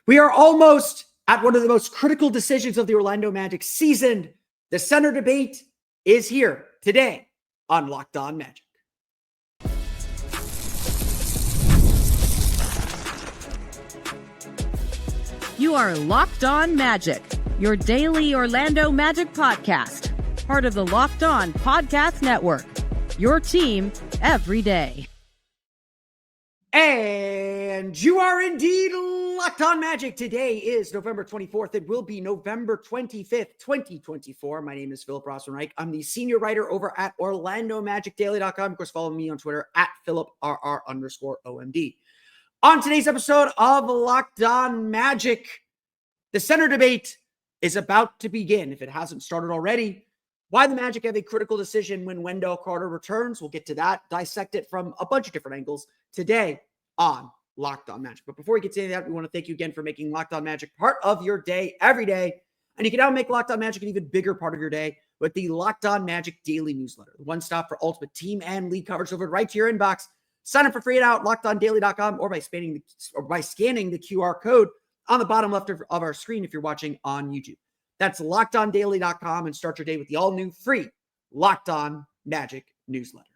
We are almost at one of the most critical decisions of the Orlando Magic season. The center debate is here today on Locked On Magic. You are Locked On Magic, your daily Orlando Magic podcast, part of the Locked On Podcast Network, your team every day. And you are indeed Locked On Magic. Today is November 24th. It will be November 25th, 2024. My name is Philip Rossman-Reich. I'm the senior writer over at OrlandoMagicDaily.com. Of course, follow me on Twitter at PhilipRR_OMD. On today's episode of Locked On Magic, the center debate is about to begin. If it hasn't started already, why the Magic have a critical decision when Wendell Carter returns. We'll get to that, dissect it from a bunch of different angles today on Locked On Magic. But before we get to that, we want to thank you again for making Locked On Magic part of your day every day. And you can now make Locked On Magic an even bigger part of your day with the Locked On Magic Daily Newsletter, the one stop for ultimate team and league coverage delivered right to your inbox. Sign up for free at LockedOnDaily.com or by scanning the QR code on the bottom left of our screen if you're watching on YouTube. That's LockedOnDaily.com and start your day with the all-new free Locked On Magic newsletter.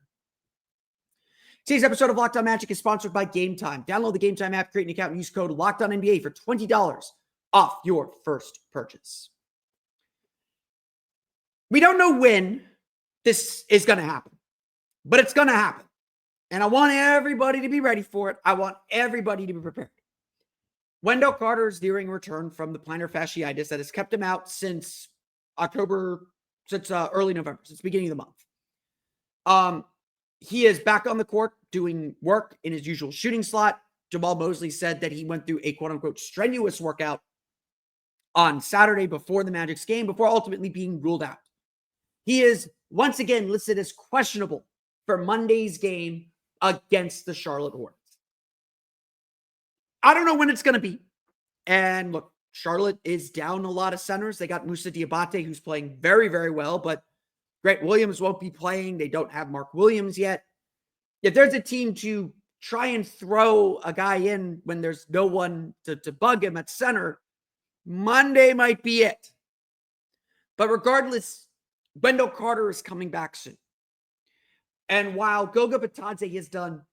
Today's episode of Locked On Magic is sponsored by Game Time. Download the Game Time app, create an account, and use code LOCKEDONNBA for $20 off your first purchase. We don't know when this is going to happen, but it's going to happen. And I want everybody to be ready for it. I want everybody to be prepared. Wendell Carter's nearing return from the plantar fasciitis that has kept him out since early November, since the beginning of the month. He is back on the court doing work in his usual shooting slot. Jamal Mosley said that he went through a quote-unquote strenuous workout on Saturday before the Magic's game, before ultimately being ruled out. He is once again listed as questionable for Monday's game against the Charlotte Hornets. I don't know when it's going to be. And look, Charlotte is down a lot of centers. They got Moussa Diabate, who's playing very, very well, but Grant Williams won't be playing. They don't have Mark Williams yet. If there's a team to try and throw a guy in when there's no one to bug him at center, Monday might be it. But regardless, Wendell Carter is coming back soon. And while Goga Bitadze has done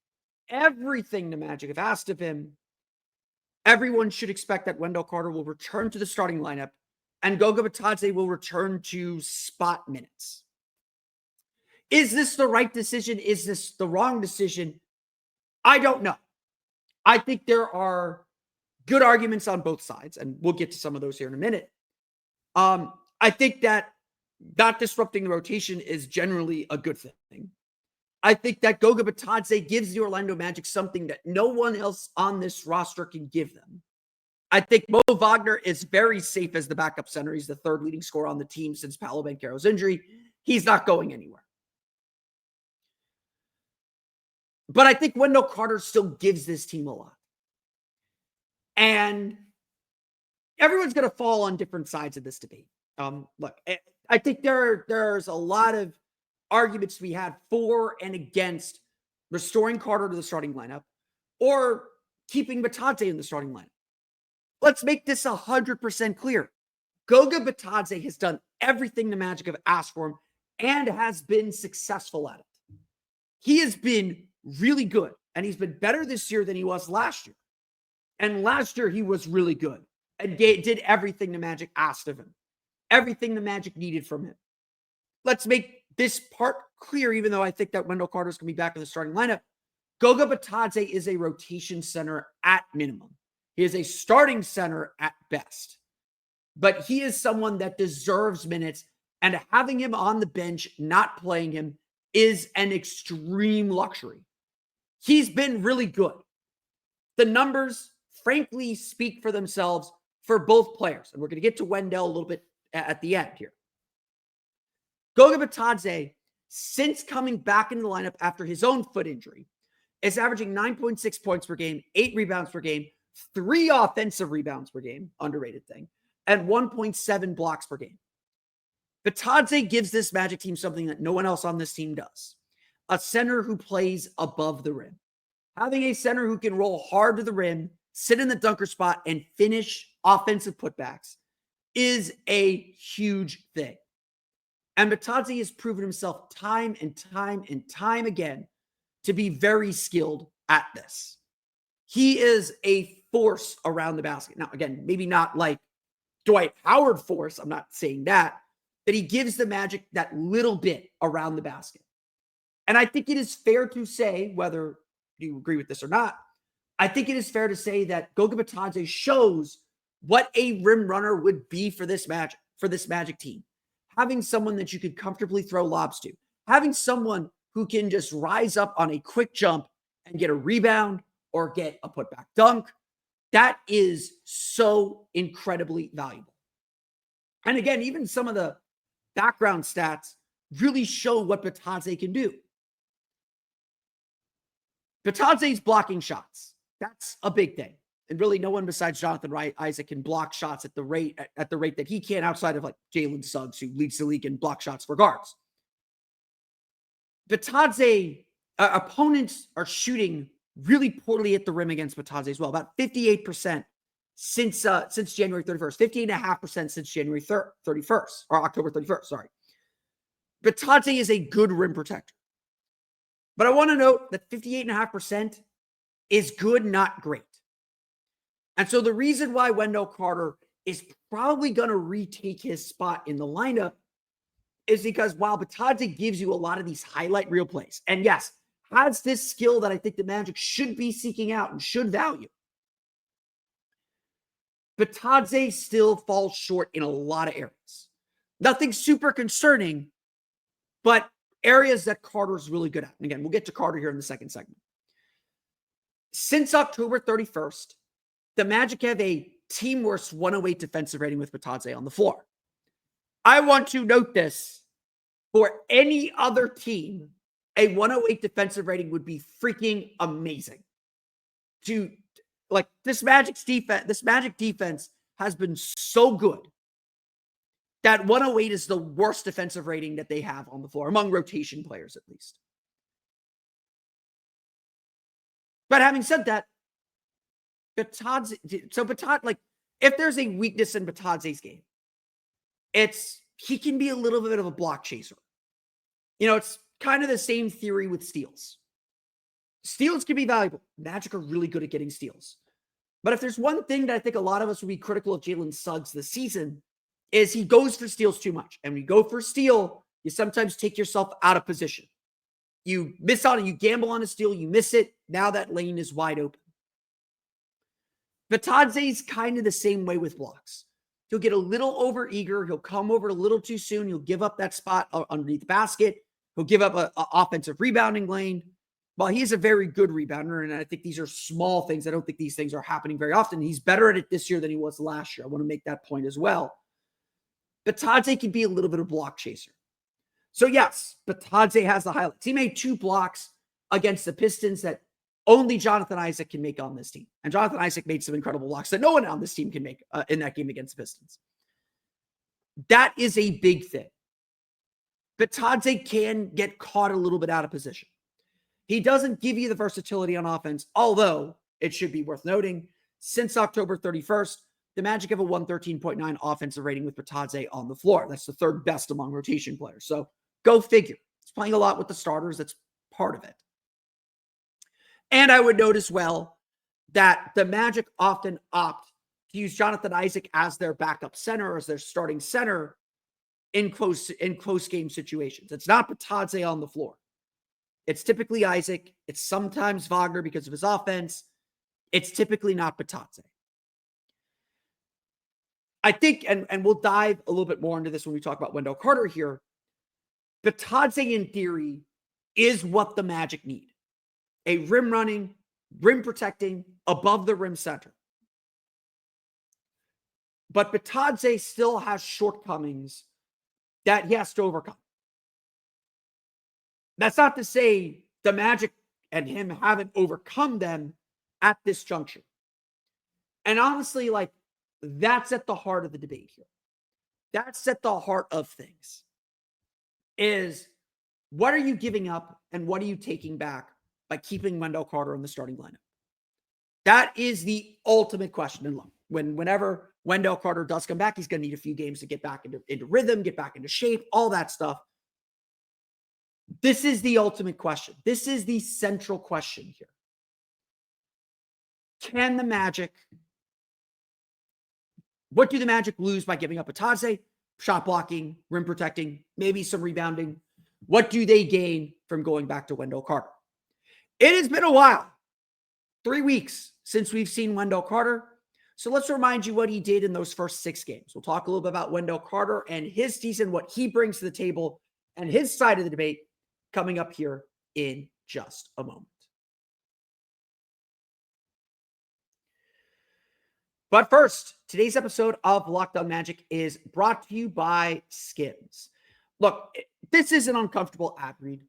everything the Magic have asked of him, everyone should expect that Wendell Carter will return to the starting lineup and Goga Bitadze will return to spot minutes. Is this the right decision? Is this the wrong decision? I don't know. I think there are good arguments on both sides, and we'll get to some of those here in a minute. I think that not disrupting the rotation is generally a good thing. I think that Goga Bitadze gives the Orlando Magic something that no one else on this roster can give them. I think Mo Wagner is very safe as the backup center. He's the third leading scorer on the team since Paolo Banchero's injury. He's not going anywhere. But I think Wendell Carter still gives this team a lot. And everyone's going to fall on different sides of this debate. Look, I think there's a lot of arguments we had for and against restoring Carter to the starting lineup or keeping Bitadze in the starting lineup. Let's make this 100% clear. Goga Bitadze has done everything the Magic have asked for him and has been successful at it. He has been really good, and he's been better this year than he was last year. And last year, he was really good and did everything the Magic asked of him, everything the Magic needed from him. Let's make this part clear, even though I think that Wendell Carter's going to be back in the starting lineup. Goga Bitadze is a rotation center at minimum. He is a starting center at best. But he is someone that deserves minutes, and having him on the bench, not playing him, is an extreme luxury. He's been really good. The numbers, frankly, speak for themselves for both players. And we're going to get to Wendell a little bit at the end here. Goga Bitadze, since coming back into the lineup after his own foot injury, is averaging 9.6 points per game, 8 rebounds per game, 3 offensive rebounds per game, underrated thing, and 1.7 blocks per game. Bitadze gives this Magic team something that no one else on this team does. A center who plays above the rim. Having a center who can roll hard to the rim sit in the dunker spot, and finish offensive putbacks is a huge thing. And Bitadze has proven himself time and time and time again to be very skilled at this. He is a force around the basket. Now, again, maybe not like Dwight Howard force. I'm not saying that, but he gives the Magic that little bit around the basket. And I think it is fair to say, whether you agree with this or not, I think it is fair to say that Goga Bitadze shows what a rim runner would be for this Magic team. Having someone that you could comfortably throw lobs to, having someone who can just rise up on a quick jump and get a rebound or get a putback dunk, that is so incredibly valuable. And again, even some of the background stats really show what Bitadze can do. Bitadze's blocking shots. That's a big thing. And really, no one besides Jonathan Isaac can block shots at the rate that he can, outside of like Jalen Suggs, who leads the league in block shots for guards. Bitadze, opponents are shooting really poorly at the rim against Bitadze as well. About 58% since January 31st, 58.5% since January 31st, or October 31st, sorry. Bitadze is a good rim protector. But I want to note that 58.5% is good, not great. And so the reason why Wendell Carter is probably going to retake his spot in the lineup is because while Bitadze gives you a lot of these highlight reel plays, and yes, has this skill that I think the Magic should be seeking out and should value, Bitadze still falls short in a lot of areas. Nothing super concerning, but areas that Carter's really good at. And again, we'll get to Carter here in the second segment. Since October 31st, the Magic have a team worst 108 defensive rating with Bitadze on the floor. I want to note this. For any other team, a 108 defensive rating would be freaking amazing. This Magic defense has been so good that 108 is the worst defensive rating that they have on the floor, among rotation players at least. But having said that, Bitadze, if there's a weakness in Bitadze's game, he can be a little bit of a block chaser. It's kind of the same theory with steals. Steals can be valuable. Magic are really good at getting steals. But if there's one thing that I think a lot of us would be critical of Jalen Suggs this season, is he goes for steals too much. And when you go for a steal, you sometimes take yourself out of position. You miss out and you gamble on a steal, you miss it. Now that lane is wide open. Bitadze's kind of the same way with blocks. He'll get a little overeager. He'll come over a little too soon. He'll give up that spot underneath the basket. He'll give up an offensive rebounding lane. While he's a very good rebounder, and I think these are small things, I don't think these things are happening very often. He's better at it this year than he was last year. I want to make that point as well. Bitadze can be a little bit of block chaser. So yes, Bitadze has the highlights. He made 2 blocks against the Pistons that only Jonathan Isaac can make on this team. And Jonathan Isaac made some incredible blocks that no one on this team can make in that game against the Pistons. That is a big thing. Bitadze can get caught a little bit out of position. He doesn't give you the versatility on offense, although it should be worth noting, since October 31st, the Magic have a 113.9 offensive rating with Bitadze on the floor. That's the 3rd best among rotation players. So go figure. He's playing a lot with the starters. That's part of it. And I would note as well that the Magic often opt to use Jonathan Isaac as their backup center, as their starting center in close game situations. It's not Bitadze on the floor. It's typically Isaac. It's sometimes Wagner because of his offense. It's typically not Bitadze. I think, and we'll dive a little bit more into this when we talk about Wendell Carter here, Bitadze in theory is what the Magic need. A rim running, rim protecting, above the rim center. But Bitadze still has shortcomings that he has to overcome. That's not to say the Magic and him haven't overcome them at this juncture. And honestly, that's at the heart of the debate here. That's at the heart of things. Is what are you giving up and what are you taking back by keeping Wendell Carter in the starting lineup? That is the ultimate question. And look, whenever Wendell Carter does come back, he's going to need a few games to get back into rhythm, get back into shape, all that stuff. This is the ultimate question. This is the central question here. What do the Magic lose by giving up Bitadze? Shot blocking, rim protecting, maybe some rebounding. What do they gain from going back to Wendell Carter? It has been a while, 3 weeks since we've seen Wendell Carter. So let's remind you what he did in those first 6 games. We'll talk a little bit about Wendell Carter and his season, what he brings to the table, and his side of the debate coming up here in just a moment. But first, today's episode of Locked On Magic is brought to you by SKIMS. Look, this is an uncomfortable ad read.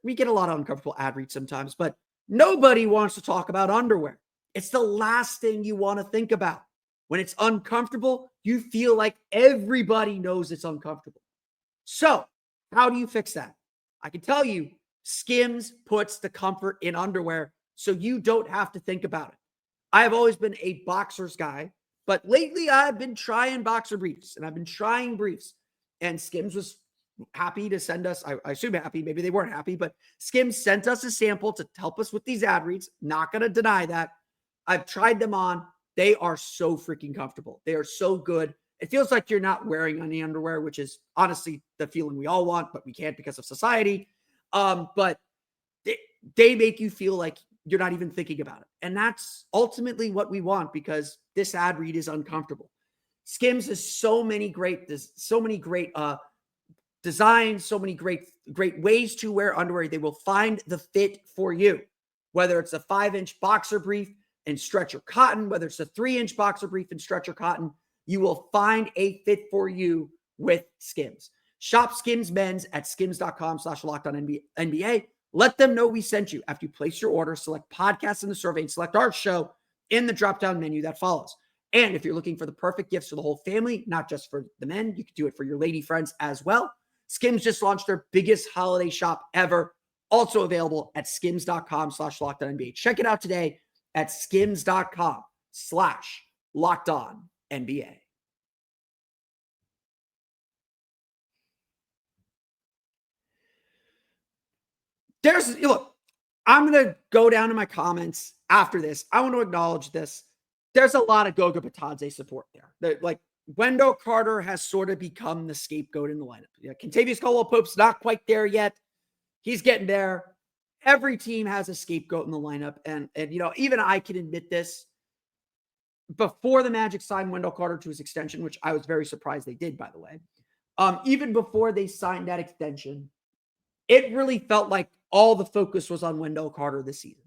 We get a lot of uncomfortable ad reads sometimes, but nobody wants to talk about underwear. It's the last thing you want to think about. When it's uncomfortable, you feel like everybody knows it's uncomfortable. So, how do you fix that? I can tell you, SKIMS puts the comfort in underwear so you don't have to think about it. I have always been a boxers guy, but lately I've been trying boxer briefs and I've been trying briefs. And SKIMS was happy to send us, I assume happy, maybe they weren't happy, but SKIMS sent us a sample to help us with these ad reads. Not going to deny that. I've tried them on. They are so freaking comfortable. They are so good. It feels like you're not wearing any underwear, which is honestly the feeling we all want, but we can't because of society. But they make you feel like you're not even thinking about it. And that's ultimately what we want because this ad read is uncomfortable. SKIMS has so many great designs, so many great ways to wear underwear. They will find the fit for you, whether it's a 5-inch boxer brief and stretcher cotton, whether it's a 3-inch boxer brief and stretcher cotton, you will find a fit for you with SKIMS. Shop SKIMS Mens at skims.com/LockedOnNBA. Let them know we sent you. After you place your order, select podcasts in the survey and select our show in the drop-down menu that follows. And if you're looking for the perfect gifts for the whole family, not just for the men, you can do it for your lady friends as well. SKIMS just launched their biggest holiday shop ever, also available at skims.com/LockedOnNBA. Check it out today at skims.com/LockedOnNBA. Look, I'm going to go down to my comments after this. I want to acknowledge this. There's a lot of Goga Bitadze support there. Like Wendell Carter has sort of become the scapegoat in the lineup. Yeah, Kentavious Caldwell-Pope's not quite there yet. He's getting there. Every team has a scapegoat in the lineup. And even I can admit this. Before the Magic signed Wendell Carter to his extension, which I was very surprised they did, by the way, even before they signed that extension, it really felt like all the focus was on Wendell Carter this season.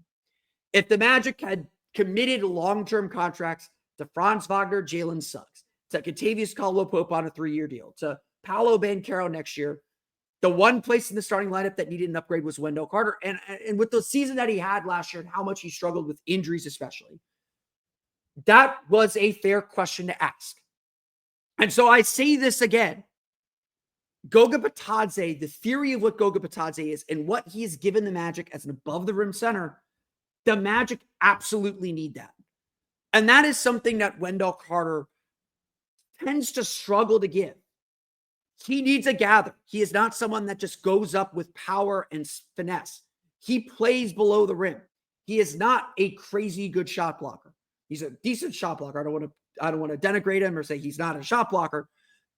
If the Magic had committed long-term contracts to Franz Wagner, Jalen Suggs, to Kentavious Caldwell-Pope on a 3-year deal, to Paolo Banchero next year, the one place in the starting lineup that needed an upgrade was Wendell Carter. And with the season that he had last year and how much he struggled with injuries especially, that was a fair question to ask. And so I say this again. Goga Bitadze, the theory of what Goga Bitadze is and what he has given the Magic as an above-the-rim center, the Magic absolutely need that. And that is something that Wendell Carter tends to struggle to give. He needs a gather. He is not someone that just goes up with power and finesse. He plays below the rim. He is not a crazy good shot blocker. He's a decent shot blocker. I don't want to denigrate him or say he's not a shot blocker.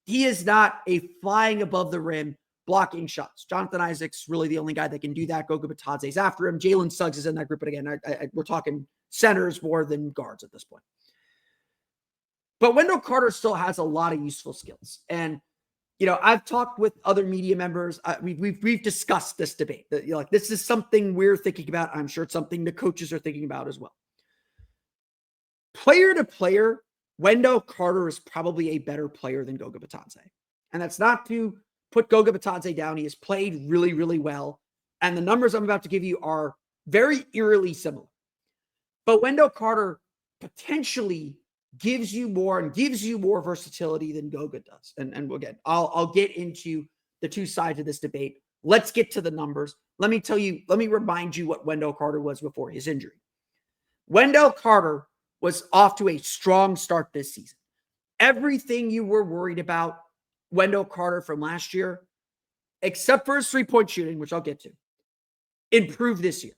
He is not a flying above the rim blocking shots. Jonathan Isaac's really the only guy that can do that. Goga Bitadze's after him. Jalen Suggs is in that group. But again, we're talking centers more than guards at this point. But Wendell Carter still has a lot of useful skills. And, I've talked with other media members. We've discussed this debate. This is something we're thinking about. I'm sure it's something the coaches are thinking about as well. Player to player, Wendell Carter is probably a better player than Goga Bitadze. And that's not to put Goga Bitadze down. He has played really, really well. And the numbers I'm about to give you are very eerily similar. But Wendell Carter potentially gives you more and gives you more versatility than Goga does. And again, I'll get into the two sides of this debate. Let's get to the numbers. Let me remind you what Wendell Carter was before his injury. Wendell Carter was off to a strong start this season. Everything you were worried about Wendell Carter from last year, except for his three-point shooting, which I'll get to, improved this year.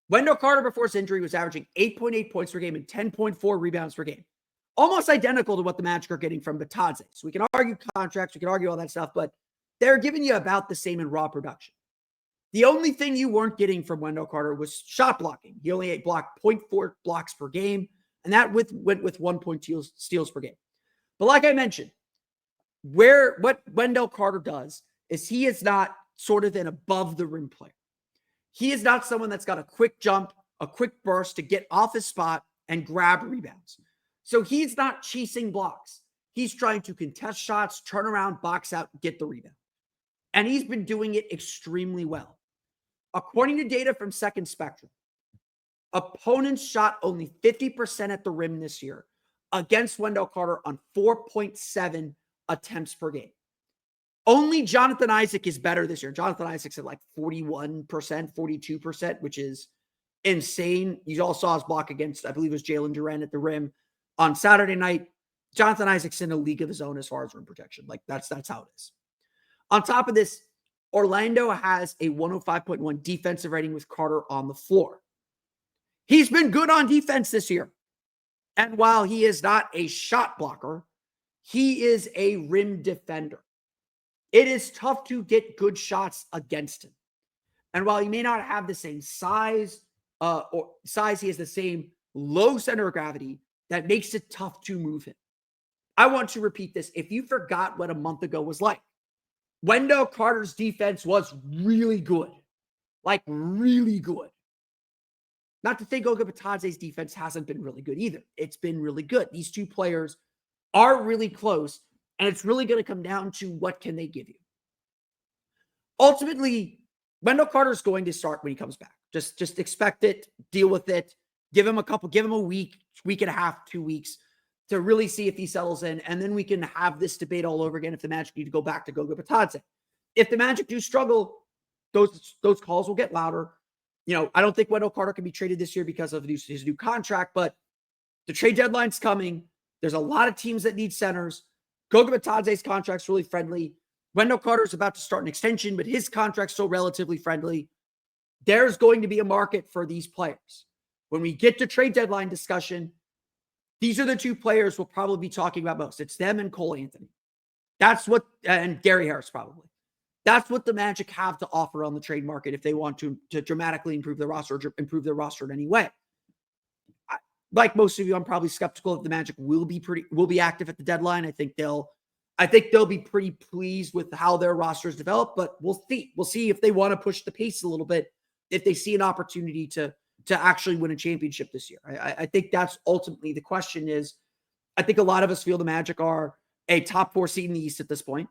Wendell Carter, before his injury, was averaging 8.8 points per game and 10.4 rebounds per game. Almost identical to what the Magic are getting from Bitadze. So we can argue contracts, we can argue all that stuff, but they're giving you about the same in raw production. The only thing you weren't getting from Wendell Carter was shot blocking. He only blocked 0.4 blocks per game, and that went with 1.2 steals per game. But like I mentioned, what Wendell Carter does is he is not sort of an above the rim player. He is not someone that's got a quick jump, a quick burst to get off his spot and grab rebounds. So he's not chasing blocks. He's trying to contest shots, turn around, box out, get the rebound. And he's been doing it extremely well. According to data from Second Spectrum, opponents shot only 50% at the rim this year against Wendell Carter on 4.7 attempts per game. Only Jonathan Isaac is better this year. Jonathan Isaac's at like 41%, 42%, which is insane. You all saw his block against, I believe it was Jalen Duren at the rim on Saturday night. Jonathan Isaac's in a league of his own as far as rim protection. Like that's how it is. On top of this, Orlando has a 105.1 defensive rating with Carter on the floor. He's been good on defense this year. And while he is not a shot blocker, he is a rim defender. It is tough to get good shots against him. And while he may not have the same size, he has the same low center of gravity that makes it tough to move him. I want to repeat this. If you forgot what a month ago was like, Wendell Carter's defense was really good. Like really good. Not to say Goga Bitadze's defense hasn't been really good either. It's been really good. These two players are really close, and it's really going to come down to what can they give you. Ultimately, Wendell Carter's going to start when he comes back. Just expect it, deal with it, give him a week and a half, 2 weeks to really see if he settles in, and then we can have this debate all over again if the Magic need to go back to Goga Bitadze. If the Magic do struggle, those calls will get louder. You know, I don't think Wendell Carter can be traded this year because of his new contract, but the trade deadline's coming. There's a lot of teams that need centers. Goga Bitadze's contract's really friendly. Wendell Carter's about to start an extension, but his contract's still relatively friendly. There's going to be a market for these players. When we get to trade deadline discussion, these are the two players we'll probably be talking about most. It's them and Cole Anthony. And Gary Harris probably. That's what the Magic have to offer on the trade market if they want to dramatically improve their roster or improve their roster in any way. Like most of you, I'm probably skeptical that the Magic will be active at the deadline. I think they'll be pretty pleased with how their roster is developed, but we'll see. We'll see if they want to push the pace a little bit, if they see an opportunity to actually win a championship this year. I think that's ultimately the question is, I think a lot of us feel the Magic are a top 4 seed in the East at this point,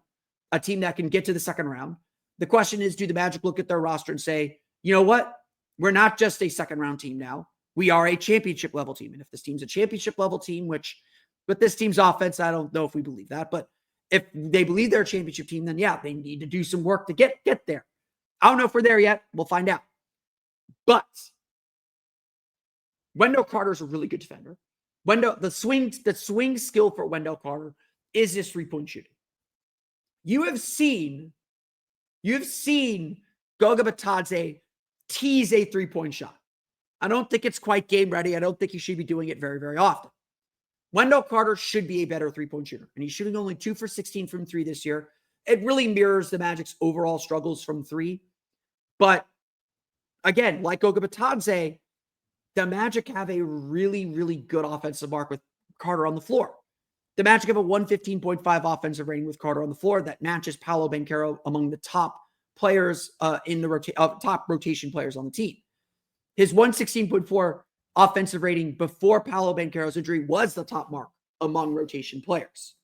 a team that can get to the second round. The question is, do the Magic look at their roster and say, you know what? We're not just a second round team now. We are a championship level team. And if this team's a championship level team, which with this team's offense, I don't know if we believe that, but if they believe they're a championship team, then yeah, they need to do some work to get there. I don't know if we're there yet. We'll find out. But Wendell Carter's a really good defender. The swing skill for Wendell Carter is his 3-point shooting. You have seen Goga Bitadze tease a 3-point shot. I don't think it's quite game ready. I don't think he should be doing it very, very often. Wendell Carter should be a better 3-point shooter, and he's shooting only 2 for 16 from 3 this year. It really mirrors the Magic's overall struggles from 3. But again, like Goga Bitadze, the Magic have a really, really good offensive mark with Carter on the floor. The Magic have a 115.5 offensive rating with Carter on the floor that matches Paolo Banchero among the top players top rotation players on the team. His 116.4 offensive rating before Paolo Banchero's injury was the top mark among rotation players.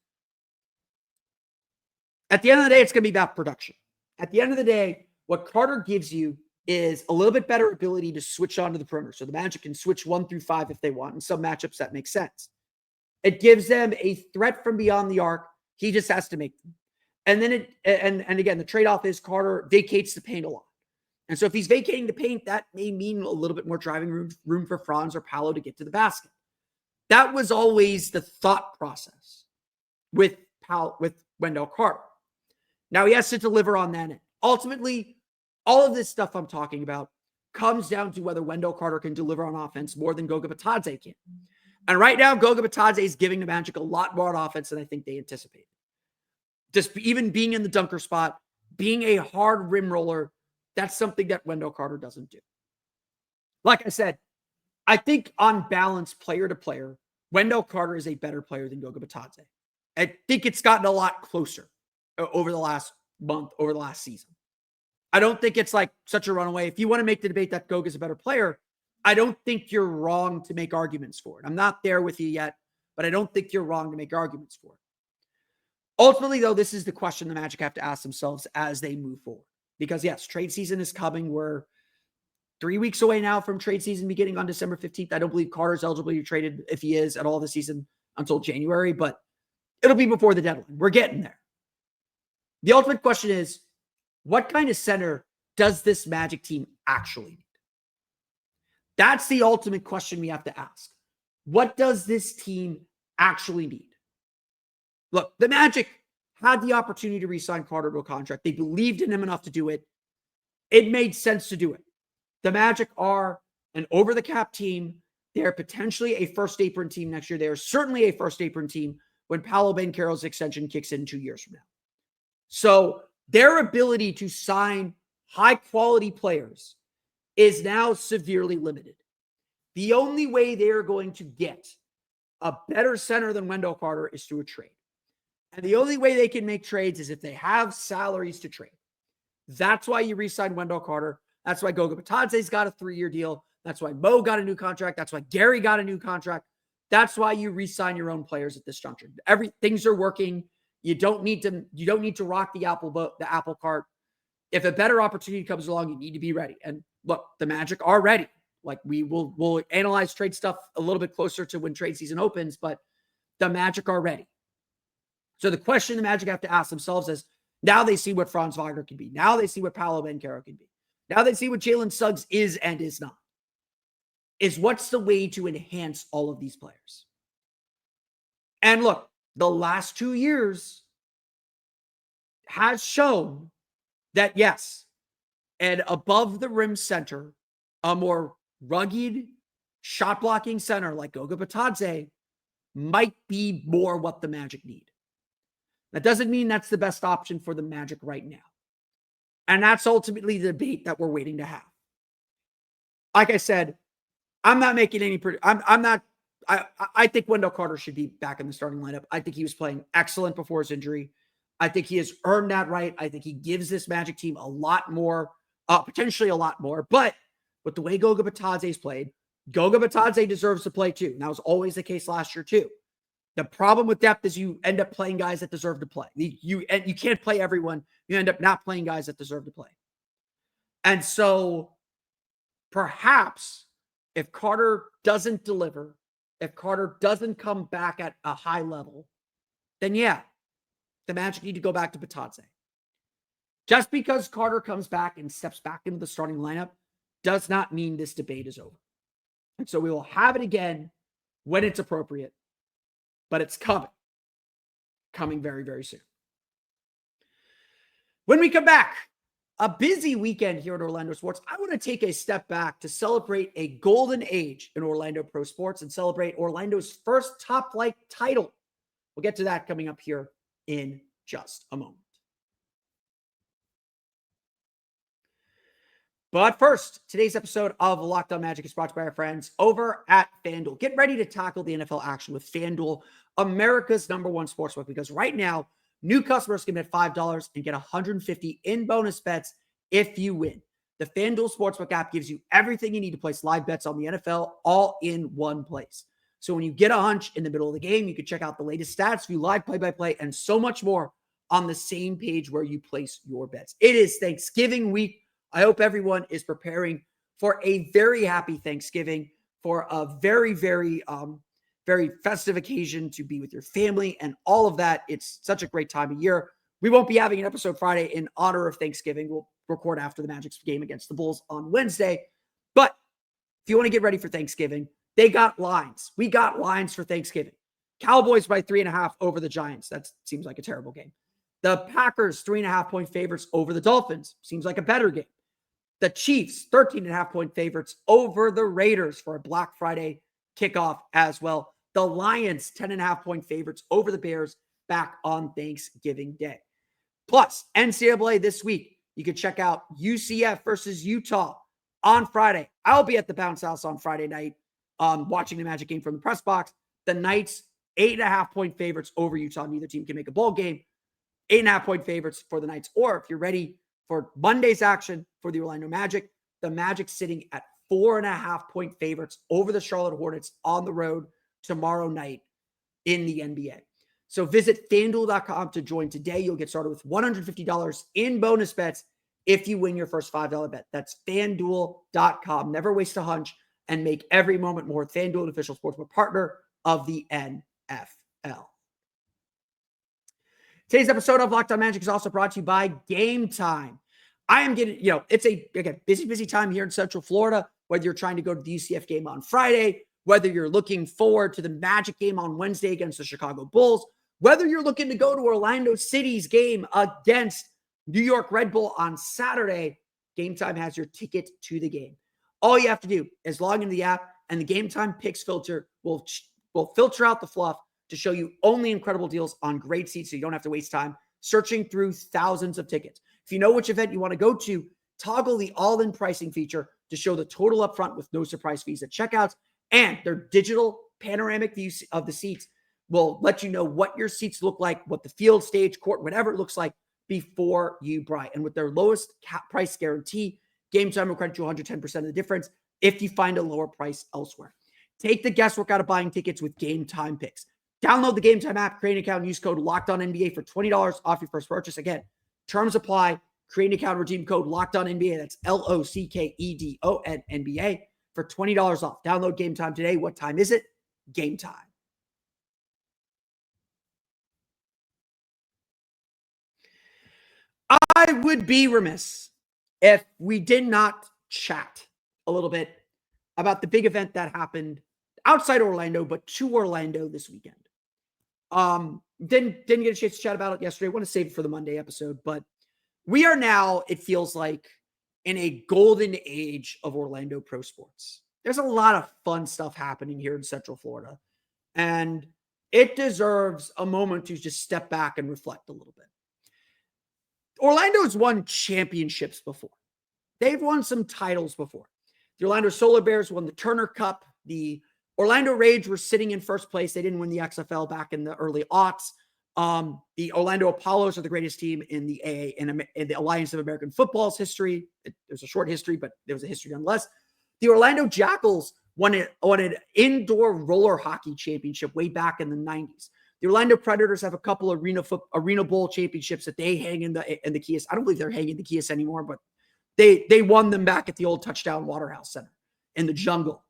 At the end of the day, it's going to be about production. At the end of the day, what Carter gives you is a little bit better ability to switch onto the perimeter. So the Magic can switch 1 through 5 if they want. In some matchups, that makes sense. It gives them a threat from beyond the arc. He just has to make them. And then again, the trade-off is Carter vacates the paint a lot. And so if he's vacating the paint, that may mean a little bit more driving room for Franz or Paolo to get to the basket. That was always the thought process with Wendell Carter. Now he has to deliver on that end. Ultimately, all of this stuff I'm talking about comes down to whether Wendell Carter can deliver on offense more than Goga Bitadze can. And right now, Goga Bitadze is giving the Magic a lot more on offense than I think they anticipated. Just even being in the dunker spot, being a hard rim roller, that's something that Wendell Carter doesn't do. Like I said, I think on balance, player to player, Wendell Carter is a better player than Goga Bitadze. I think it's gotten a lot closer over the last month, over the last season. I don't think it's like such a runaway. If you want to make the debate that Goga's a better player, I don't think you're wrong to make arguments for it. I'm not there with you yet, but I don't think you're wrong to make arguments for it. Ultimately, though, this is the question the Magic have to ask themselves as they move forward. Because, yes, trade season is coming. We're 3 weeks away now from trade season beginning on December 15th. I don't believe Carter's eligible to be traded, if he is, at all this season until January, but it'll be before the deadline. We're getting there. The ultimate question is, what kind of center does this Magic team actually need? That's the ultimate question we have to ask. What does this team actually need? Look, the Magic had the opportunity to re-sign Carter to a contract. They believed in him enough to do it. It made sense to do it. The Magic are an over-the-cap team. They're potentially a first apron team next year. They are certainly a first apron team when Paolo Banchero's extension kicks in 2 years from now. So their ability to sign high-quality players is now severely limited. The only way they're going to get a better center than Wendell Carter is through a trade. And the only way they can make trades is if they have salaries to trade. That's why you re-sign Wendell Carter. That's why Goga Bitadze's got a 3-year deal. That's why Mo got a new contract. That's why Gary got a new contract. That's why you re-sign your own players at this juncture. Things are working. You don't need to rock the apple cart. If a better opportunity comes along, you need to be ready. And look, the Magic are ready. Like we'll analyze trade stuff a little bit closer to when trade season opens, but the Magic are ready. So the question the Magic have to ask themselves is, now they see what Franz Wagner can be. Now they see what Paolo Banchero can be. Now they see what Jalen Suggs is and is not. Is what's the way to enhance all of these players? And look, the last 2 years has shown that, yes, an above the rim center, a more rugged shot blocking center like Goga Bitadze might be more what the Magic need. That doesn't mean that's the best option for the Magic right now. And that's ultimately the debate that we're waiting to have. Like I said, I'm not making any I think Wendell Carter should be back in the starting lineup. I think he was playing excellent before his injury. I think he has earned that right. I think he gives this Magic team a lot more, potentially a lot more. But with the way Goga Bitadze's played, Goga Bitadze deserves to play too. And that was always the case last year too. The problem with depth is you end up playing guys that deserve to play. You can't play everyone. You end up not playing guys that deserve to play. And so perhaps if Carter doesn't deliver, if Carter doesn't come back at a high level, then yeah, the Magic need to go back to Bitadze. Just because Carter comes back and steps back into the starting lineup does not mean this debate is over. And so we will have it again when it's appropriate, but it's coming very, very soon. When we come back, a busy weekend here at Orlando Sports. I want to take a step back to celebrate a golden age in Orlando pro sports and celebrate Orlando's first top flight title. We'll get to that coming up here in just a moment. But first, today's episode of Locked On Magic is brought to you by our friends over at FanDuel. Get ready to tackle the NFL action with FanDuel, America's #1 sportsbook, because right now, new customers can bet $5 and get $150 in bonus bets if you win. The FanDuel Sportsbook app gives you everything you need to place live bets on the NFL all in one place. So when you get a hunch in the middle of the game, you can check out the latest stats, view live play-by-play, and so much more on the same page where you place your bets. It is Thanksgiving week. I hope everyone is preparing for a very happy Thanksgiving, for a very, very, very festive occasion to be with your family and all of that. It's such a great time of year. We won't be having an episode Friday in honor of Thanksgiving. We'll record after the Magic's game against the Bulls on Wednesday. But if you want to get ready for Thanksgiving, they got lines. We got lines for Thanksgiving. Cowboys by 3.5 over the Giants. That seems like a terrible game. The Packers, 3.5-point favorites over the Dolphins. Seems like a better game. The Chiefs, 13.5-point favorites over the Raiders for a Black Friday kickoff as well. The Lions, 10.5-point favorites over the Bears back on Thanksgiving Day. Plus, NCAA this week, you can check out UCF versus Utah on Friday. I'll be at the Bounce House on Friday night watching the Magic game from the press box. The Knights, 8.5-point favorites over Utah. Neither team can make a bowl game. 8.5-point favorites for the Knights. Or if you're ready for Monday's action for the Orlando Magic, the Magic sitting at 4.5-point favorites over the Charlotte Hornets on the road tomorrow night in the NBA. So visit FanDuel.com to join today. You'll get started with $150 in bonus bets if you win your first $5 bet. That's FanDuel.com. Never waste a hunch and make every moment more. FanDuel, an official sportsbook partner of the NFL. Today's episode of Locked On Magic is also brought to you by Game Time. I am getting, it's a busy time here in Central Florida, whether you're trying to go to the UCF game on Friday, whether you're looking forward to the Magic game on Wednesday against the Chicago Bulls, whether you're looking to go to Orlando City's game against New York Red Bull on Saturday, Game Time has your ticket to the game. All you have to do is log into the app, and the Game Time Picks filter will filter out the fluff to show you only incredible deals on great seats so you don't have to waste time searching through thousands of tickets. If you know which event you want to go to, toggle the all-in pricing feature to show the total upfront with no surprise fees at checkouts, and their digital panoramic views of the seats will let you know what your seats look like, what the field, stage, court, whatever it looks like before you buy. And with their lowest price guarantee, Game Time will credit you 110% of the difference if you find a lower price elsewhere. Take the guesswork out of buying tickets with Game Time Picks. Download the Game Time app, create an account, and use code LOCKEDONNBA for $20 off your first purchase. Again, terms apply. Create an account, redeem code LOCKEDONNBA. That's LOCKEDONNBA for $20 off. Download Game Time today. What time is it? Game time. I would be remiss if we did not chat a little bit about the big event that happened outside Orlando, but to Orlando this weekend. Didn't get a chance to chat about it yesterday. I want to save it for the Monday episode, but we are now, it feels like, in a golden age of Orlando pro sports. There's a lot of fun stuff happening here in Central Florida, and it deserves a moment to just step back and reflect a little bit. Orlando's won championships before. They've won some titles before. The Orlando Solar Bears won the Turner Cup. The Orlando Rage were sitting in first place. They didn't win the XFL back in the early aughts. The Orlando Apollos are the greatest team in the in the Alliance of American Football's history. There's a short history, but there was a history nonetheless. The Orlando Jackals won an indoor roller hockey championship way back in the 90s. The Orlando Predators have a couple of arena bowl championships that they hang in the Kias. I don't believe they're hanging the Kias anymore, but they won them back at the old Touchdown Waterhouse Center in the jungle.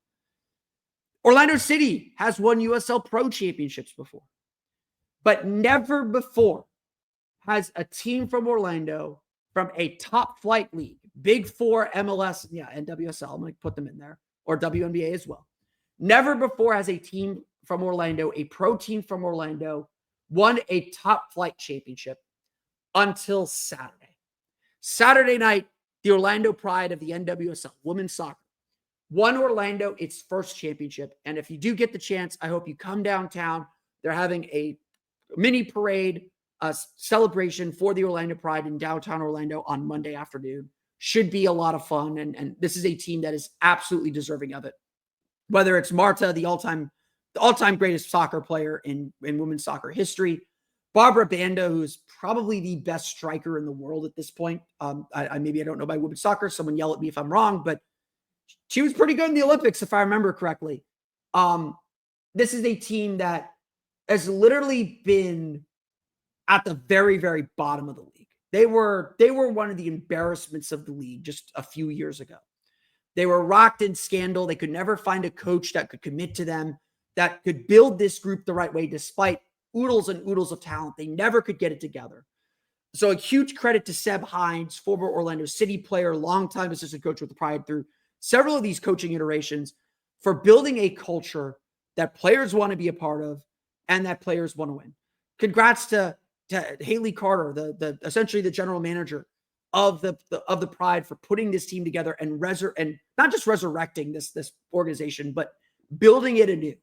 Orlando City has won USL Pro championships before, but never before has a team from Orlando from a top flight league, Big Four, MLS, and WSL, I'm going to put them in there, or WNBA as well. Never before has a team from Orlando, a pro team from Orlando, won a top flight championship until Saturday. Saturday night, the Orlando Pride of the NWSL women's soccer won Orlando its first championship. And if you do get the chance, I hope you come downtown. They're having a mini parade, a celebration for the Orlando Pride in downtown Orlando on Monday afternoon. Should be a lot of fun. And this is a team that is absolutely deserving of it. Whether it's Marta, the all-time greatest soccer player in women's soccer history, Barbara Banda, who's probably the best striker in the world at this point. Maybe I don't know about women's soccer. Someone yell at me if I'm wrong, but she was pretty good in the Olympics, if I remember correctly. This is a team that has literally been at the very, very bottom of the league. They were one of the embarrassments of the league just a few years ago. They were rocked in scandal. They could never find a coach that could commit to them, that could build this group the right way, despite oodles and oodles of talent. They never could get it together. So a huge credit to Seb Hines, former Orlando City player, longtime assistant coach with the Pride through several of these coaching iterations, for building a culture that players want to be a part of and that players want to win. Congrats to Haley Carter, the essentially the general manager of the Pride, for putting this team together and not just resurrecting this organization, but building it anew.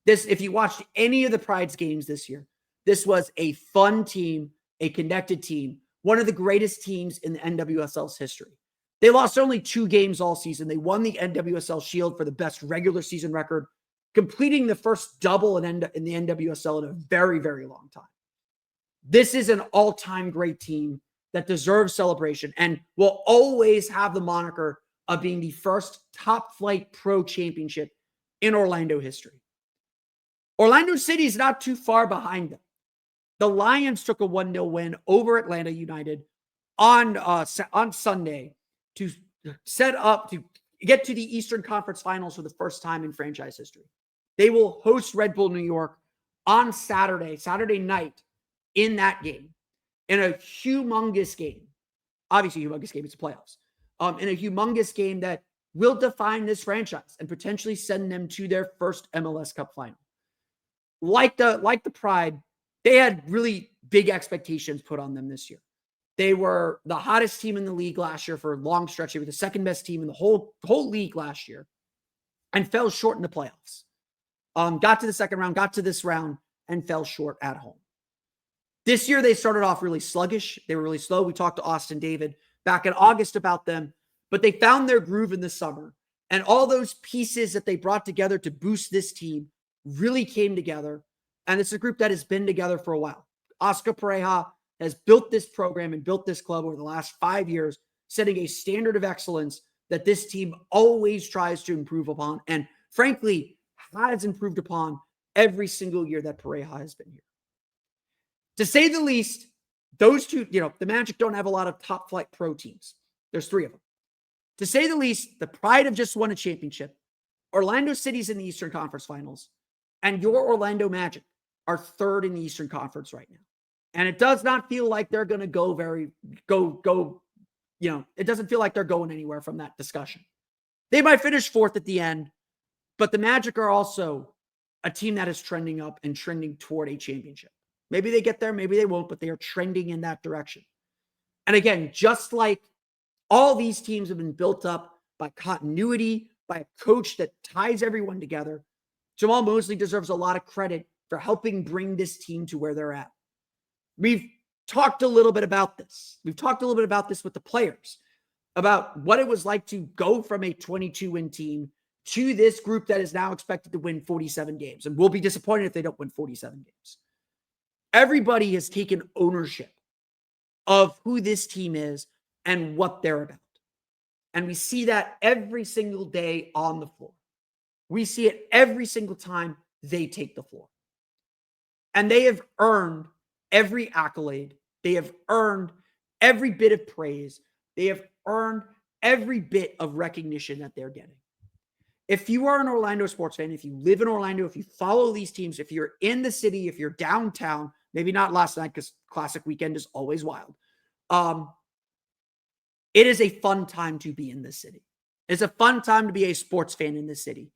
If you watched any of the Pride's games this year, this was a fun team, a connected team, one of the greatest teams in the NWSL's history. They lost only 2 games all season. They won the NWSL Shield for the best regular season record, completing the first double in the NWSL in a very, very long time. This is an all-time great team that deserves celebration and will always have the moniker of being the first top-flight pro championship in Orlando history. Orlando City is not too far behind them. The Lions took a 1-0 win over Atlanta United on Sunday to set up to get to the Eastern Conference Finals for the first time in franchise history. They will host Red Bull New York on Saturday night in that game, in a humongous game. Obviously, humongous game, it's the playoffs. In a humongous game that will define this franchise and potentially send them to their first MLS Cup final. Like the Pride, they had really big expectations put on them this year. They were the hottest team in the league last year for a long stretch. They were the second best team in the whole league last year and fell short in the playoffs. Got to the second round, got to this round, and fell short at home. This year, they started off really sluggish. They were really slow. We talked to Austin David back in August about them, but they found their groove in the summer. And all those pieces that they brought together to boost this team really came together. And it's a group that has been together for a while. Oscar Pareja has built this program and built this club over the last 5 years, setting a standard of excellence that this team always tries to improve upon. And frankly, has improved upon every single year that Pareja has been here. To say the least, those two, the Magic don't have a lot of top flight pro teams. There's 3 of them. To say the least, the Pride have just won a championship. Orlando City's in the Eastern Conference Finals. And your Orlando Magic are 3rd in the Eastern Conference right now. And it does not feel like they're going to it doesn't feel like they're going anywhere from that discussion. They might finish 4th at the end, but the Magic are also a team that is trending up and trending toward a championship. Maybe they get there, maybe they won't, but they are trending in that direction. And again, just like all these teams have been built up by continuity, by a coach that ties everyone together, Jamal Mosley deserves a lot of credit for helping bring this team to where they're at. We've talked a little bit about this. We've talked a little bit about this with the players, about what it was like to go from a 22-win team to this group that is now expected to win 47 games. And we'll be disappointed if they don't win 47 games. Everybody has taken ownership of who this team is and what they're about. And we see that every single day on the floor. We see it every single time they take the floor. And they have earned every accolade. They have earned every bit of praise. They have earned every bit of recognition that they're getting. If you are an Orlando sports fan, if you live in Orlando, if you follow these teams, if you're in the city, if you're downtown, maybe not last night because Classic Weekend is always wild. It is a fun time to be in this city. It's a fun time to be a sports fan in this city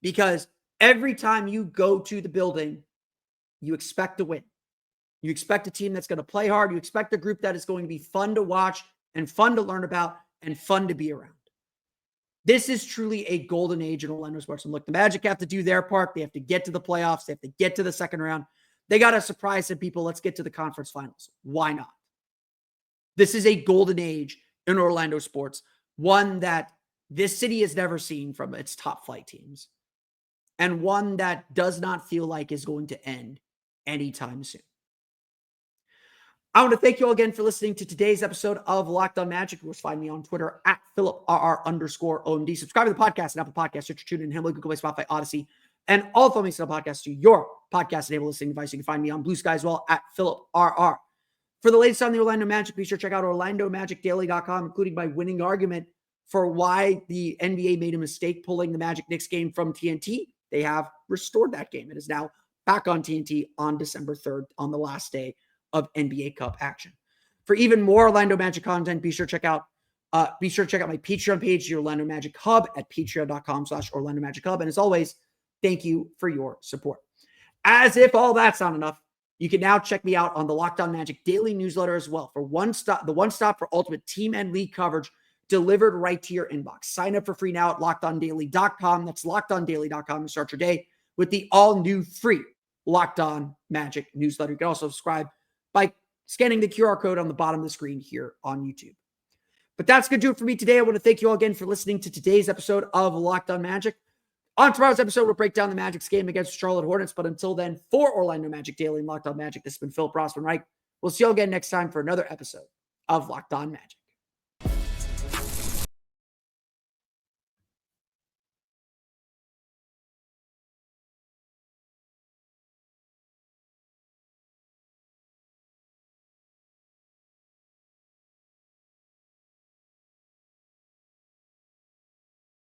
because every time you go to the building, you expect to win. You expect a team that's going to play hard. You expect a group that is going to be fun to watch and fun to learn about and fun to be around. This is truly a golden age in Orlando sports. And look, the Magic have to do their part. They have to get to the playoffs. They have to get to the second round. They got to surprise some people. Let's get to the conference finals. Why not? This is a golden age in Orlando sports, one that this city has never seen from its top flight teams, and one that does not feel like is going to end anytime soon. I want to thank you all again for listening to today's episode of Locked On Magic. You can find me on Twitter at PhilipRR_OMD. Subscribe to the podcast and Apple Podcasts, Stitcher, TuneIn, Himalaya, Google Play, Spotify, Odyssey, and all filming style podcasts to your podcast-enabled listening device. You can find me on Blue Sky as well at PhilipRR. For the latest on the Orlando Magic, be sure to check out OrlandoMagicDaily.com, including my winning argument for why the NBA made a mistake pulling the Magic Knicks game from TNT. They have restored that game. It is now back on TNT on December 3rd on the last day of NBA Cup action. For even more Orlando Magic content, be sure to check out my Patreon page, the Orlando Magic Hub at patreon.com/Orlando Magic Hub. And as always, thank you for your support. As if all that's not enough, you can now check me out on the Locked On Magic daily newsletter as well for the one stop for ultimate team and league coverage delivered right to your inbox. Sign up for free now at lockedondaily.com. That's lockedondaily.com to start your day with the all new free Locked On Magic newsletter. You can also subscribe by scanning the QR code on the bottom of the screen here on YouTube. But that's going to do it for me today. I want to thank you all again for listening to today's episode of Locked On Magic. On tomorrow's episode, we'll break down the Magic's game against the Charlotte Hornets. But until then, for Orlando Magic Daily and Locked On Magic, this has been Phil Rossman-Reich. We'll see you all again next time for another episode of Locked On Magic.